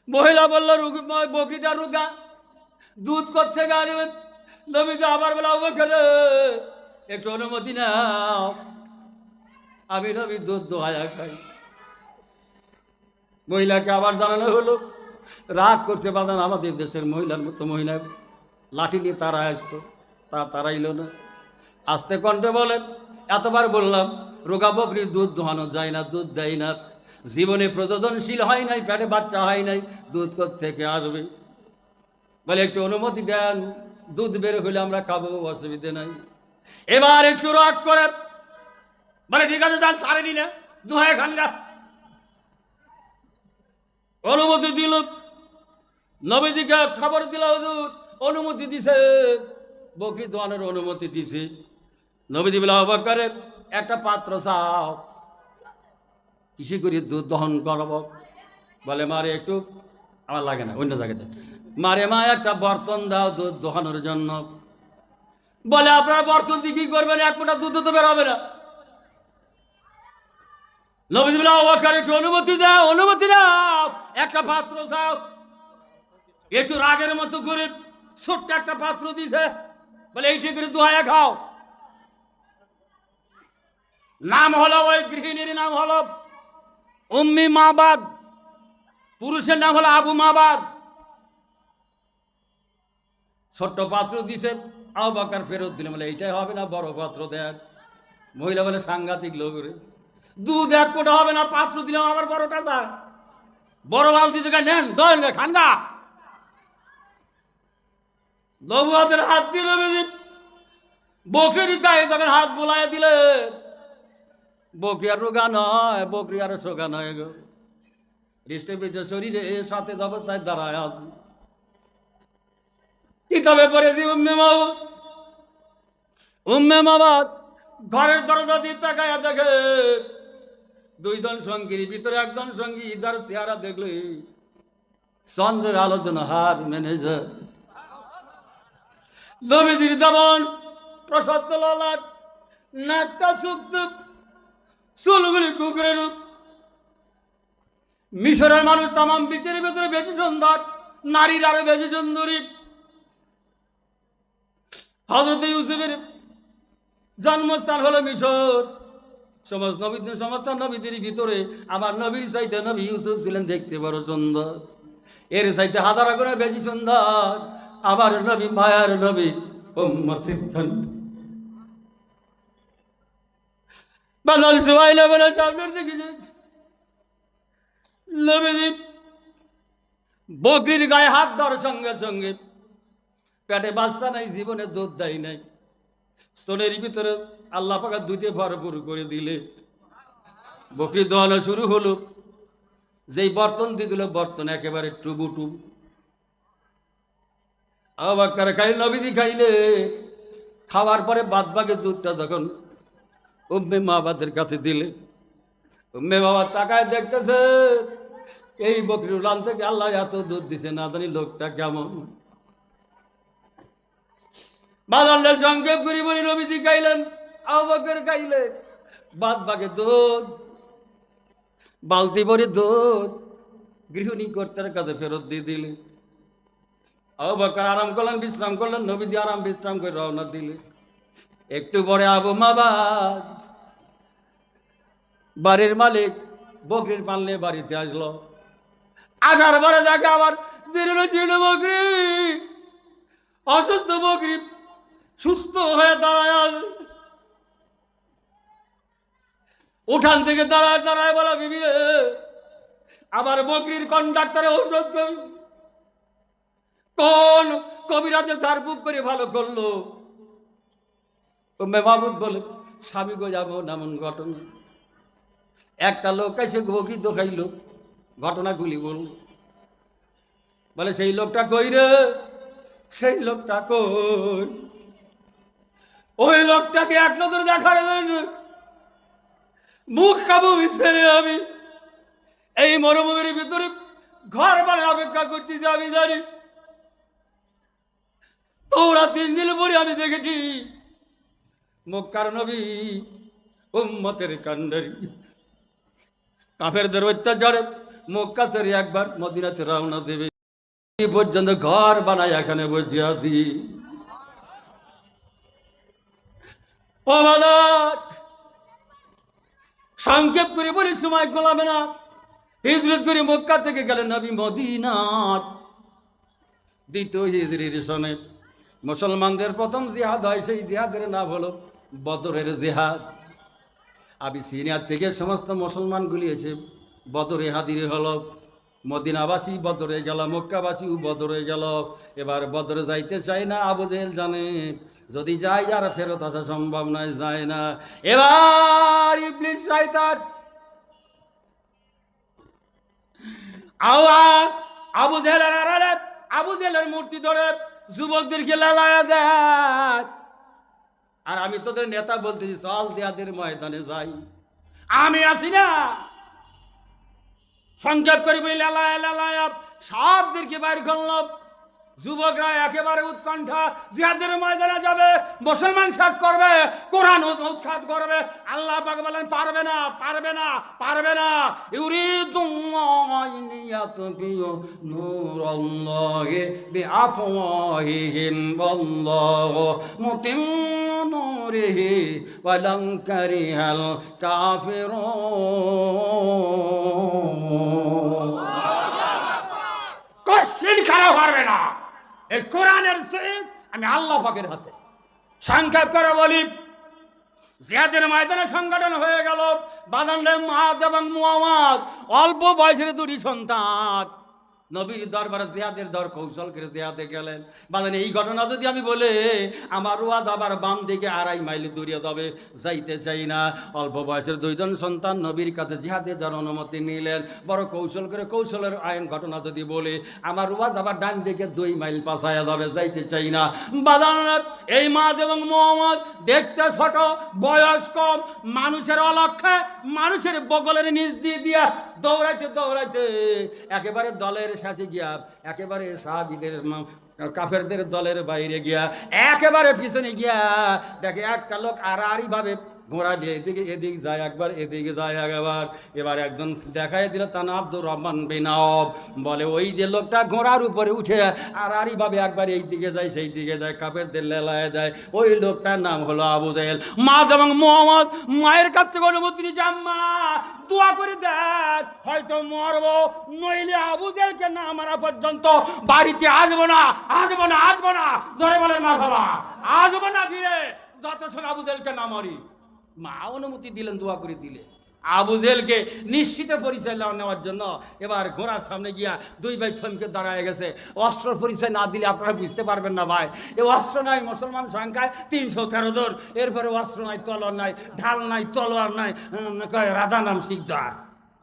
মহিলা বললো, বকরিটা রোগা, দুধ কোত্থেকে আনবে? নবীজি আবার বলে, আবু বকর একটু অনুমতি নাও, আমি নবী দুধ দোহায়া খাই। মহিলাকে আবার জানানো হলো, রাগ করছে বাদান, আমাদের দেশের মহিলার মতো মহিলা লাঠি নিয়ে তারা আসতো, তারাইল না। আস্তে কণ্ঠে বলে, এতবার বললাম রোগা বকরির দুধ দোহানো যায় না, দুধ দেয় না, জীবনে প্রযোজনশীল হয় নাই, পেটে বাচ্চা হয় নাই, দুধ কোত্থেকে আসবে? বলে, একটু অনুমতি দেন, দুধ বের হলে আমরা খাবো, অসুবিধে নাই। এবার একটু রাগ করে বলে, ঠিক আছে যান, ছাড়েনি না, দোহায় খান গা। অনুমতি দিল, নবীজিকে খবর দিল, হুজুর অনুমতি দিছে, বকরি দোয়ানোর অনুমতি দিছে। নবীজি বলে, আবু বকর একটা পাত্র চাও, কিসে করে দুধ দহন করব? বলে, মারে একটু, আমার লাগে না, অন্য জায়গাতে, মারে মা একটা বর্তন দাও দুধ দোহানোর জন্য। বলে, আপনারা বর্তন দিয়ে কি করবেন, এক ফোঁটা দুধ তো বের হবে না। নবীজি বলে, আবু বকর একটু অনুমতি দাও, অনুমতি দাও, একটা পাত্র চাও। একটু রাগের মতো করে ছোট্ট একটা পাত্র দিছে, বলে, এইটি করে দোহায়া খাও। নাম হলো, ওই গৃহিণীর নাম হলো উম্মি মাবাদ, পুরুষের নাম হলো আবু মাবাদ। ছোট্ট পাত্র দিছে, আবু বকর ফেরত দিলে, বলে, এইটাই হবে না, বড় পাত্র দেন। মহিলা বলে, সাংঘাতিক লোক রে, দুধ এক ফোঁটা হবে না, পাত্র দিলাম, আবার বড়টা চায়, বড় বালতি থেকে নেন, দোয়েন খানগা। নবু হাতের হাত দিল, বকরির গায়ে তখন হাত বোলায় দিলে, বকরি আর রোগা নয়, বকরি আর সোগা নয় গো, হৃষ্টে বেঁচে শরীরে সাথে অবস্থায় দাঁড়ায় আছে। কিতাবে পড়েছি উম্মে মাবাদ ঘরের দরজা দিয়ে তাকায়া দেখে দুইজন সঙ্গীর ভিতরে একজন সঙ্গী যার চেহারা দেখলে চন্দ্রের আলোচনা হার ম্যানেজার। নবীজির যেমন প্রশস্ত ললাট, নাকটা শুক্ত, চুলগুলি কুকুরের রূপ। মিশরের মানুষ তামাম বিশ্বের ভেতরে বেশি সুন্দর, নারীর আরো বেশি সুন্দরী। হযরত ইউসুফের জন্মস্থান হলো মিশর। সমস্ত নবীদের ভিতরে আমার নবীর চাইতে নবী ইউসুফ ছিলেন দেখতে বড় সুন্দর, এর চাইতে হাজার গুণে বেশি সুন্দর আমার নবী, মায়ার নবী উম্মতের খান। বাজার সুবাইলে বলে সামনের দিকে নবীজি বকরির গায়ে হাত ধরার সঙ্গে সঙ্গে পেটে বাচ্চা নাই, জীবনে দুধ দেয় নাই, স্তনের ভিতরে আল্লাহ পাক দুধে ভরপুর করে দিলে বকরি দোয়ানো শুরু হলো। যেই বর্তন দিয়েছিল বর্তন একেবারে টুবু টুবু। আবাক্কার খাইলে নবীজি খাইলে, খাওয়ার পরে বাদ বাকি দুধটা যখন উম্মে মাবাদের কাছে দিলে, উম্মে বাবা তাকায় দেখতেছে এই বকরির উলান থেকে আল্লাহ এত দুধ দিছে, না জানি লোকটা কেমন। বাজারের সংক্ষেপ করি বলি নবীজি খাইলেন, আবু বকর খাইলেন, বাদ বাকি দুধ বালতি ভরে দুধ গৃহিণী কর্তার কাছে ফেরত দিয়ে দিলে। আবু বকর আরাম করলেন, বিশ্রাম করলেন, নবীজি আরাম বিশ্রাম করে রওনা দিলে। একটু পরে আবু মাবাদ বাড়ির মালিক বকরির পালনে বাড়িতে আসলো। আসার পরে দেখে আবার জীর্ণ জীর্ণ বকরি, অসুস্থ বকরি সুস্থ হয়ে দাঁড়ায় আছে। উঠান থেকে দাঁড়ায় দাঁড়ায় বলা, বিবি রে আবার বকরির কন্ডাক্টরে ঔষধ কই, কোন কবিরাজে ঝাড়ফুঁক করে ভালো করলো। উম্মে মাহমুদ বলে, স্বামী গো যাবো এমন ঘটনা। একটা লোক এসে বকরি দোখাইল, ঘটনাগুলি বলল। বলে সেই লোকটা কই রে, সেই লোকটা কই? ওই লোকটাকে এক নজর দেখার জন্য মুখ কাবু মিশে আমি এই মরুভূমির ভিতরে ঘর বানায় অপেক্ষা করছি যে আমি জানি তোরা 3 দিন পরে আমি দেখেছি মক্কার নবী উম্মতের কান্ডারি কাফেরদের অত্যাচারে মক্কা ছেড়ে একবার মদিনাতে রওনা দেবে, এই পর্যন্ত ঘর বানায় এখানে বসিয়া দি। ও বাজার সংক্ষেপ করে বলি, সময় গোলামে না, হিজরত করে মক্কা থেকে গেলেন নবী মদিনাত। দ্বিতীয় হিজরির সনে মুসলমানদের প্রথম জিহাদ হয়, সেই জিহাদের নাম হলো বদরের জিহাদ। আবিসিনিয়া থেকে সমস্ত মুসলমানগুলি এসে বদরে হাজির হলো। মদিনাবাসী বদরে গেল, মক্কাবাসীও বদরে গেল। এবার বদরে যাইতে চাই না, আবু জেহেল জানে যদি যায় আর ফেরত আসা সম্ভব নয়, যায় না। এবার ইবলিস শয়তান আবু জেহেলের আড়ালে আবু জেহেলের মূর্তি ধরে যুবকদেরকে লালায়া দেয়, আর আমি তোদের নেতা বলতেছি চল জিহাদের ময়দানে যাই, আমি আছি না। সংক্ষেপ করে বলি লালায়া লালায়া সবদেরকে বাইর করল। যুবকরা একেবারে উৎকণ্ঠা, জিহাদের ময়দানে যাবে, মুসলমান শেষ করবে, কোরআন উৎখাত করবে। আল্লাহ পাক বলেন পারবে না, পারবে না, পারবে না। ইউরিদুল্লাহু লিয়াতফিউ নূরাল্লাহি বিআফওয়াহিহিম ওয়াল্লাহু মুতিম্মু নূরিহি ওয়ালাউ কারিহাল কাফিরুন। কোশ্চেন খারাপ পারবে না, এই কোরআনের শহীদ আমি আল্লাহ পাকের হাতে। সংক্ষেপ করে বলি, জিহাদের ময়দানে সংগঠন হয়ে গেল। বাজানলে মুআদ এবং মুআওয়াজ অল্প বয়সের 2 সন্তান। নবীর দরবারে জিহাদের দর কৌশল করে জিহাদে গেলেন। বাদেন এই ঘটনা যদি আমি বলে আমার ওয়াদ আবার বাম দিকে 2.5 মাইল দূরে যাবে, যাইতে চাই না। অল্প বয়সের 2 জন সন্তান নবীর কাছে জিহাদে যাওয়ার অনুমতি নিলেন। বড় কৌশল করে কৌশলের আইন ঘটনা যদি বলে আমার ওয়াদ আবার ডান দিকে 2 মাইল পাছায়া যাবে, যাইতে চাই না। বাদান এই মাদ এবং মোহাম্মদ দেখতে ছোট, বয়স কম, মানুষের অলক্ষ্যে মানুষের বগলের নিচ দিয়ে দিয়া দৌড়াইতে দৌড়াইতে একেবারে দলের শেষে গিয়া, একেবারে সাহাবীদের কাফেরদের দলের বাইরে গিয়া, একেবারে পিছনে গিয়া দেখে একটা লোক আড়াআড়ি ভাবে ঘোড়া দিয়ে এদিক যায়, একবার এদিকে যায় একবার। এবার একজন দেখাই দিল তার নাম আব্দুর রহমান বিন আওফ। বলে ওই যে লোকটা ঘোড়ার উপরে উঠে আড়াআড়ি ভাবে একবার এই দিকে যায় সেই দিকে যায়, কাফেরদের লেলায় দেয়, ওই লোকটার নাম হলো আবু জেহেল। মা এবং মোহাম্মদ মায়ের কাছ থেকে অনুমতি নিয়েছে, আম্মা দোয়া করে দেন, হয়তো মরবো, নইলে আবু জেহেলকে না মারা পর্যন্ত বাড়িতে আসবো না, আসবো না, আসবো না। ধরে বলেন মা বাবা, আসবো না ফিরে যত সময় আবু জেহেলকে না মারি। মা অনুমতি দিলেন, দোয়া করে দিলে। আবু জেহেলকে নিশ্চিত পরিচয় নেওয়ার জন্য এবার ঘোড়ার সামনে গিয়া 2 ভাই থমকে দাঁড়ায় গেছে। অস্ত্র পরিচয় না দিলে আপনারা বুঝতে পারবেন না ভাই। এ অস্ত্র নাই, মুসলমান সংখ্যায় 313 জন, এরপরে অস্ত্র নাই, তলোয়ার নাই, ঢাল নাই, তলোয়ার নাই, রাধা নাম শিকদার,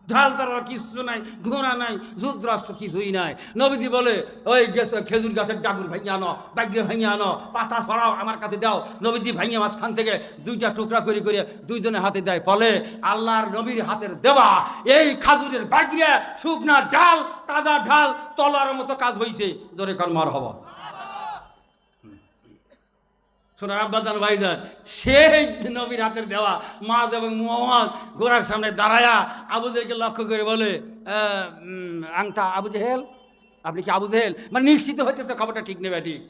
ঢাল তলোয়ার কিছু নাই, ঘোড়া নাই, যুদ্ধাস্ত্র কিছুই নাই। নবীজি বলে ওই গেছে খেজুর গাছের ডাগুর ভাঙিয়ে আনো, বাগ্যে ভাঙিয়ে আনো, পাতা ছড়াও, আমার কাছে দাও। নবীজি ভাঙিয়ে মাঝখান থেকে 2টা টুকরা করে করে 2 জনের হাতে দেয়। ফলে আল্লাহর নবীর হাতের দেওয়া এই খাজুরের বাগ্যে শুকনা ঢাল, তাজা ঢাল, তলোয়ারের মতো কাজ হয়েছে। জোরে কার মারহাবা। সোনার আব্বাজান ভাইজান, সেই নবীর হাতের দেওয়া মাদ এবং মোহাম্মদ ঘোড়ার সামনে দাঁড়ায়া আবু জেহেলকে লক্ষ্য করে বলে, আংটা আবু জেহেল, আপনি কি আবু জেহেল? মানে নিশ্চিত হইতেছে খবরটা ঠিক নেবে। ঠিক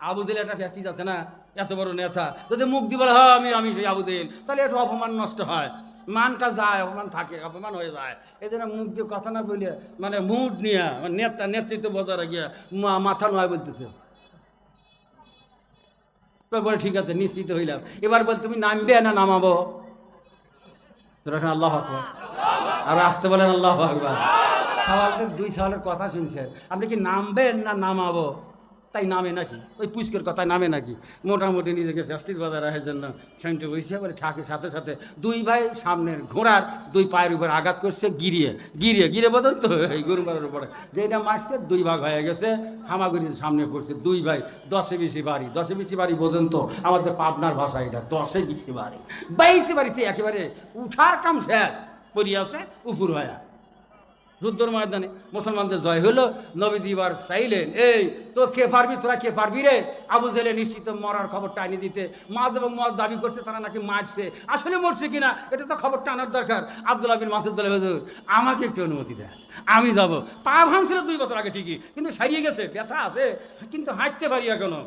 আবু জেহেল একটা ফ্যাক্টরি আছে না, এত বড় নেতা, যদি মুখ দিয়ে বলে হ্যাঁ আমি সেই আবু জেহেল, তাহলে একটু অপমান নষ্ট হয়, মানটা যায়, অপমান থাকে, অপমান হয়ে যায়। এই জন্য মুখ দিয়ে কথা না বলে মানে মুড নিয়ে নেতা নেতৃত্ব বজায় গিয়া মাথা নয় বলতেছে। বলে ঠিক আছে, নিশ্চিত হইলাম। এবার বল তুমি নামবে না নামাবো? আল্লাহু আকবার, আর আসতে বলেন আল্লাহু আকবার। সওয়ালদের 2 সওয়ালের কথা শুনছেন, আপনি কি নামবেন না নামাবো? তাই নামে নাকি? ওই পুষ্কের কথায় নামে নাকি? মোটামুটি নিজেকে ফ্যাস্টিস বাজার রাখার জন্য খানিকটা বসে বলে ঠাকের সাথে সাথে 2 ভাই সামনের ঘোড়ার 2 পায়ের উপর আঘাত করছে, গিরিয়ে গিরিয়ে গিরে বলেন তো এই গরুমারের উপরে যেটা মারছে 2 ভাগ হয়ে গেছে, হামাগুড়ির সামনে পড়ছে। 2 ভাই 10-এ বেশি বাড়ি, 10-এ বেশি বাড়ি বোঝেন তো আমাদের পাবনার ভাষা, এটা 10-এ বেশি বাড়ি। 22 বাড়িতে একেবারে উঠার কাম শেষ, পড়িয়ে আছে উপর হয়ে। যুদ্ধর ময়দানে মুসলমানদের জয় হলো। নবীজি এবার চাইলেন, এই তো কে পারবি, তোরা কে পারবি রে? আবু জেহেল নিশ্চিত মরার খবরটা আনি দিতে। মাদ এবং মদ দাবি করছে তারা নাকি মারছে, আসলে মরছে কিনা এটা তো খবরটা আনার দরকার। আব্দুল্লাহ বিন মাসউদ বলে, হুজুর আমাকে একটু অনুমতি দেন, আমি যাব। পা ভাঙছিল 2 বছর আগে ঠিকই, কিন্তু সারিয়ে গেছে, ব্যথা আছে, কিন্তু হাঁটতে পারি এখনো,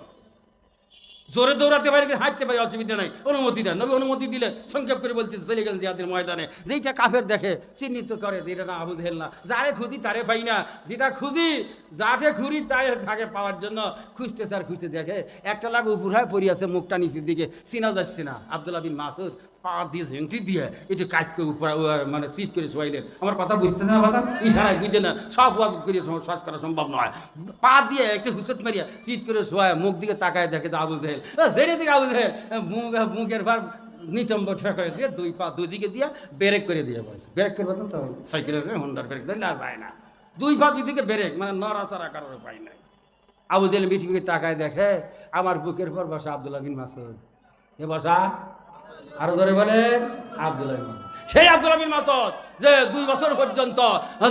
জোরে দৌড়াতে পারি, হাঁটতে পারি, অসুবিধা নাই, অনুমতি দেন। নবী অনুমতি দিলে সংক্ষেপ করে বলতে চলে গেলেন জিহাদের ময়দানে। যেইটা কাফের দেখে চিহ্নিত করে যে এটা না আবু জেহেল না, যারে খুঁজি তারে পাই না, যেটা খুঁজি যাকে ঘুরি তাই তাকে পাওয়ার জন্য খুঁজতে আর খুঁজতে দেখে একটা লাখ উপর হয়ে পড়ি আছে, মুখটা নিচের দিকে, চিনা যাচ্ছে না। আব্দুল্লাহ বিন মাসউদ পা দিয়ে ঝেঁটি দিয়ে একটু কাজ করে উপর মানে চিৎ করে শোয়াইলেন। আমার কথা বুঝতে না কথা, ইশারায় বুঝে না, সব ওয়াজ করে শ্বাস করা সম্ভব নয়। পা দিয়ে একটু হুঁচট মারিয়া চিৎ করে শোয়ায়, মুখ দিকে তাকায় দেখে তো আবু জেহেল, জেনে দিকে আবু জেহেল মুখের ভার নিতম্ব ঠেক হয়ে দিয়ে 2 দিকে দিয়ে ব্রেক করে দিয়ে বসে। ব্রেক করে বলতেন তো সাইকেলের হোন্ডার ব্রেক ধরলে আর যায় না, 2 দিকে ব্রেক, মানে নড়াচড়া কারোর পাই নাই। আবু জেহেল মিটিমিকে তাকায় দেখে আমার বুকের পর বসা আব্দুল্লাহ বিন মাসউদ। এ বসা আরো ধরে বলেন আব্দুল্লাহ বিন মাসউদ। সেই আব্দুল্লাহ বিন মাসউদ যে 2 বছর পর্যন্ত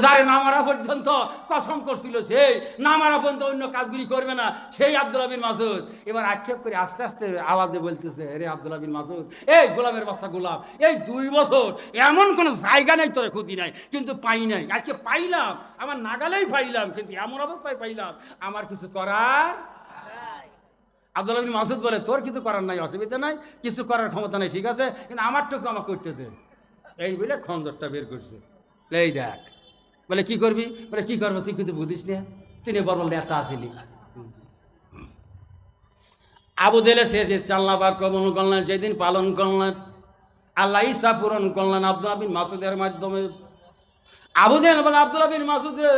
যারে না মারা পর্যন্ত কসম করছিল, সেই না মারা পর্যন্ত অন্য কাজগুলি করবে না, সেই আব্দুল্লাহ বিন মাসউদ এবার আক্ষেপ করে আস্তে আস্তে আওয়াজে বলতেছে, রে আব্দুল্লাহ বিন মাসউদ, এই গোলামের বাচ্চা গোলাম, এই 2 বছর এমন কোনো জায়গা নেই তোর ক্ষতি নাই, কিন্তু পাই নাই, আজকে পাইলাম, আমার নাগালেই পাইলাম, কিন্তু এমন অবস্থায় পাইলাম আমার কিছু করার। আব্দুল্লাহ বিন মাসউদ বলে, তোর কিছু করার নাই, অসুবিধা নাই, কিছু করার ক্ষমতা নেই, ঠিক আছে, কিন্তু আমারটুকু আমাকে করতে দে। এই বলে খন্দকটা বের করছে। এই দেখ, বলে কি করবি? বলে কি করবো, তুই কিন্তু বুঝিস না, তিনি বড় নেতা আসিলি। আবু জেহেল শেষ চাল্লা বা কবল করলেন, সেদিন পালন করলেন, আল্লাহ ইচ্ছা পূরণ করলেন আব্দুল্লাহ বিন মাসউদের মাধ্যমে। আবু জেহেল বলে আব্দুল্লাহ বিন মাসউদ রে,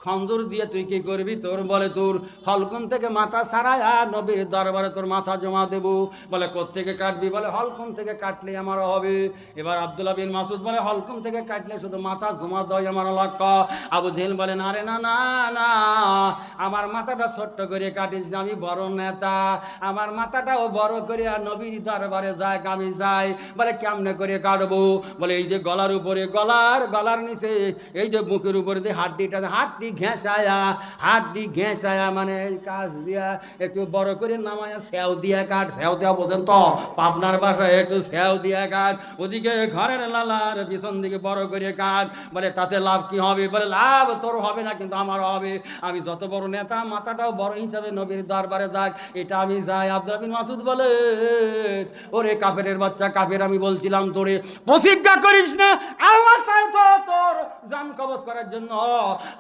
খঞ্জর দিয়ে তুই কি করবি? তোর বলে তোর হলকুম থেকে মাথা ছাড়ায় আর নবীর দরবারে তোর মাথা জমা দেবো। বলে কোত্থেকে কাটবি? বলে হলকুম থেকে কাটলে আমার হবে। এবার আব্দুল্লাহ বিন মাসউদ বলে হলকুম থেকে কাটলে শুধু মাথা জমা দেয় আমার লক্ষ্য। আবু জেহেল বলে না রে, না না না, আমার মাথাটা ছোট্ট করে কাটিস না, আমি বড় নেতা, আমার মাথাটাও বড় করে আর নবীর দরবারে যায় আমি যাই। বলে কেমনে করে কাটবো? বলে এই যে গলার উপরে, গলার নিচে এই যে বুকের উপরে যে হাড্ডিটা, হাড্ডি ঘেঁষায়া মানে কাজ দিয়া একটু বড় করে নামায়া স্যাও দিয়া কাট। স্যাও দেওয়া বোঝেন তো, পাবনার বাসায় একটু স্যাও দিয়া কাট। ওদিকে ঘরের লালার পিছন দিকে বড় করে কাট। বলে তাতে লাভ কি হবে? বলে লাভ তোর হবে না, কিন্তু আমার হবে। আমি যত বড় নেতা, মাথাটাও বড় হিসাবে নবীর দরবারে যাক, এটা আমি যাই। আব্দুল্লাহ বিন মাসউদ বলে ওরে কাফেরের বাচ্চা, কাফের আমি বলছিলাম তোরে প্রতিজ্ঞা করিস না। আল্লাহ চাই তো তোর জান কবজ করার জন্য,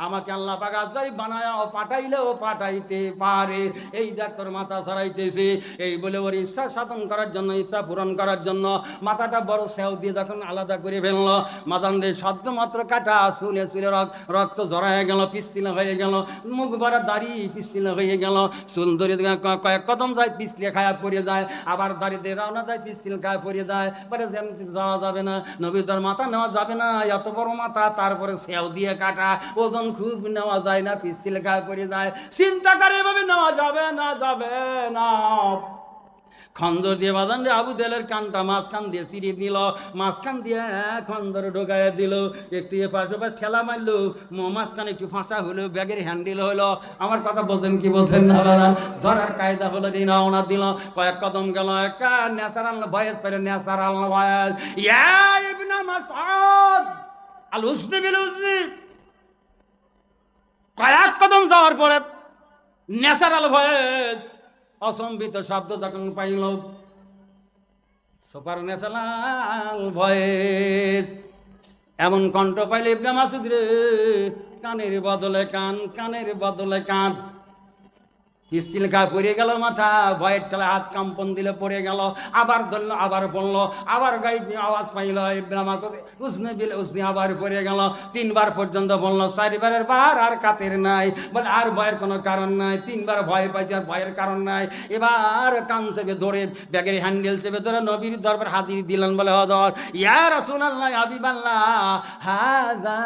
আমাকে আল্লাহ পাক আজরাইল বানায়াও পাঠাইলেও পাঠাইতে পারে। এই দেখ তোর মাথা ছাড়াইতেছে। এই বলে ওর ইচ্ছা সাধন করার জন্য, ইচ্ছা পূরণ করার জন্য মাথাটা বড় সেও দিয়ে যখন আলাদা করে ফেললো, মাদানরে শব্দ মাত্র কাটা, চুলে চুলে রক্ত জড়ায় গেল, পিছলে হয়ে গেল, মুখ ভরা দাড়ি পিছলে হয়ে গেল, চুল ধরে কয়েক কদম যায় পিছলে খায়া পড়ে যায়, আবার দাড়িতে রওনা যায় পিছলে খায়া পড়ে যায়। বলে যেমনি যাওয়া যাবে না, নবীর তার মাথা নেওয়া যাবে না, এত বড় মাথা, তারপরে সেও দিয়ে কাটা, ওজন খুব নেওয়া যায় না, পিছলে খায়া পড়ে যায়। চিন্তা করে এভাবে নেওয়া যাবে না, যাবে না। খন্দর দিয়ে বাজান রে আবু জেহেলের কানটা মাঝখান দিয়ে চিরি দিল, মাঝখান দিয়ে খন্দর ঢোকায় দিল, একটু এ পাশে পাশ ঠেলা মারলো, মাঝখানে একটু ফাঁসা হলো, ব্যাগের হ্যান্ডেল হলো। আমার কথা বোঝেন কি বোঝেন না বাজান? ধরার কায়দা হলো, রওনা দিল, কয়েক কদম গেল, একটা ন্যাচারাল ভয়েস পেল, ন্যাচারাল ভয়েস, ইয়া ইবনে মাসউদ আল হুসনি বিল হুসনি। কয়েক কদম যাওয়ার পরে ন্যাচারাল ভয়েস, অসম্বিত শব্দ যখন পাইল, সুপার ন্যাশনাল ভয়েস, এমন কণ্ঠ পাইলে ইবনে মাসউদ রে, কানের বদলে কান, কানের বদলে কান, পিস্তিল খা পড়ে গেল মাথা, ভয়ের ঠেলা হাত কম্পন দিলে পড়ে গেল, আবার ধরলো, আবার পড়লো, আবার গাই আওয়াজ পাইল, ইবনে মাসউদ হুসনি বিল হুসনি, আবার পড়ে গেল, তিনবার পর্যন্ত বললো, চারবারের বার আর কাতের নাই। বলে আর ভয়ের কোনো কারণ নাই, তিনবার ভয় পাইছে আর ভয়ের কারণ নাই। এবার কান চেপে ধরে, ব্যাগের হ্যান্ডেল চেপে ধরে নবীর দরবার হাজির দিলেন। বলে হযরত ইয়া রাসূলুল্লাহ হাবিবাল্লাহ হাযা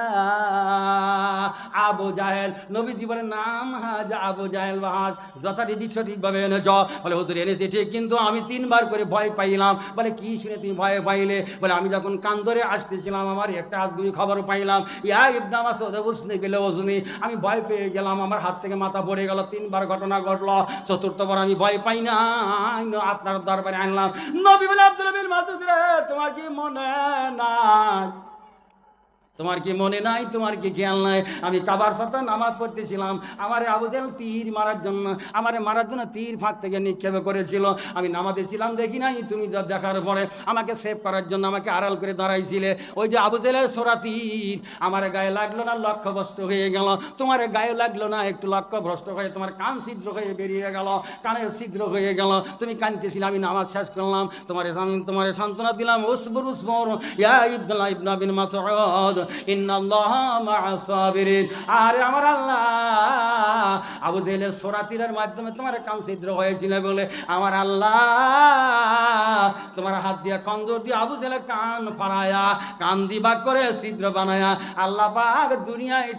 আবু জাহেল। নবীজি বলে নাম হাযা আবু জাহেল, বাহার যথারীতি সঠিকভাবে এনেছ। বলে হুজুর এনেছি ঠিক, কিন্তু আমি তিনবার করে ভয় পাইলাম। বলে কি শুনে তুমি ভয় পাইলে? বলে আমি যখন কান ধরে আসতেছিলাম, আমার একটা আজগুবি খবর পাইলাম, ইয়া ইবনে মাসউদ হুসনি বিল হুসনি, আমি ভয় পেয়ে গেলাম, আমার হাত থেকে মাথা পড়ে গেল, তিনবার ঘটনা ঘটলো, চতুর্থবার আমি ভয় পাই না, আপনার দরবারে আনলাম। নবী বলে আব্দুল্লাহ বিন মাসউদ রে, তোমার কি মনে নাই? তোমার কি মনে নাই? তোমার কি খেয়াল নাই? আমি কাবার সাথে নামাজ পড়তেছিলাম, আমার আবু জেহেল তীর মারার জন্য, আমারে মারার জন্য তীর ফাঁক থেকে নিক্ষেপ করেছিল, আমি নামাজে ছিলাম দেখি নাই, তুমি দেখার পরে আমাকে সেভ করার জন্য আমাকে আড়াল করে দাঁড়াইছিলে। ওই যে আবু জেহেলের ছোড়া তীর আমার গায়ে লাগলো না, লক্ষ্যভ্রষ্ট হয়ে গেল। তোমার গায়ে লাগলো না, একটু লক্ষ্যভ্রষ্ট হয়ে তোমার কান ছিদ্র হয়ে বেরিয়ে গেল, কানের ছিদ্র হয়ে গেল, তুমি কাঁদতেছিলে, আমি নামাজ শেষ করলাম, তোমার সান্ত্বনা দিলাম, উসবুর উসবুর ইয়া আব্দুল্লাহ ইবনে বিন মাসউদ ইন্নাল্লাহা মা'আস সাবিরিন। আরে আমার আল্লাহ, আবু জেহেলের ছোরা তীরের মাধ্যমে তোমার কান ছিদ্র হয়েছিল বলে আমার আল্লাহ তোমার হাত দিয়ে খঞ্জর দিয়ে আবু জেহেলের কান ফাড়ায়া, কান দিবা করে ছিদ্র বানায়া আল্লাহ পাক দুনিয়ায়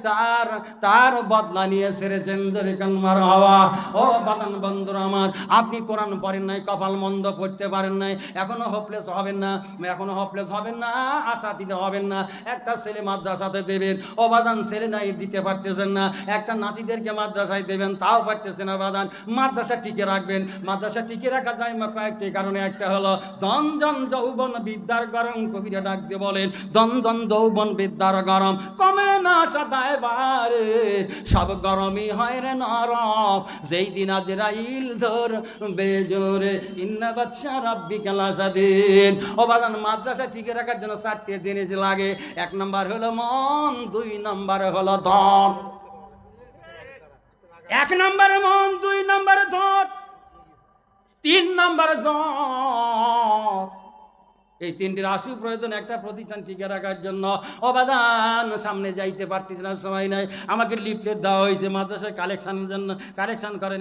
তার বদলা নিয়ে ছেড়েছেন। ধরে কান মার হওয়া। ও বাদান বন্ধুরা আমার, আপনি কোরআন পড়েন নাই, কপাল মন্দ পড়তে পারেন নাই, এখনো হোপলেস হবেন না, এখনো হোপলেস হবেন না, আশা দিতে হবেন না। একটা ছেলে মাদ্রাসাতে দেবেন, ও বাদান ছেলে নাই দিতে পারতেছেন না, একটা নাতিদেরকে মাদ্রাসায় দেবেন, তাও পারতেছে না বাদান। মাদ্রাসা টিকে রাখবেন, মাদ্রাসা টিকে রাখা যায় কয়েকটি কারণে। একটা হলো দনজন যৌবন বিদ্যার গরম, কবিরা ডাক দিয়ে বলেন দনজন যৌবন বিদ্যার গরম, কমে না সদায় বারে, সব গরমই হয় রে নরম, যেই দিন আজরাইল ধর বেজোরে ইন্না বাদশা রাব্বিকাল আসাদিন। ও বাদান মাদ্রাসা টিকে রাখার জন্য 4টে জিনিস লাগে। 1 নম্বর হলো মন, 2 নম্বর হলো ধন। 1 নম্বর মন, 2 নম্বর ধন, 3 নম্বর ধন। এই তিনটির আশু প্রয়োজন একটা প্রতিষ্ঠান টিকে রাখার জন্য। অবাদান সামনে যাইতে পারতেছি না, সময় নাই। আমাকে লিফলেট দেওয়া হয়েছে মাদ্রাসার কালেকশনের জন্য, কালেকশন করেন।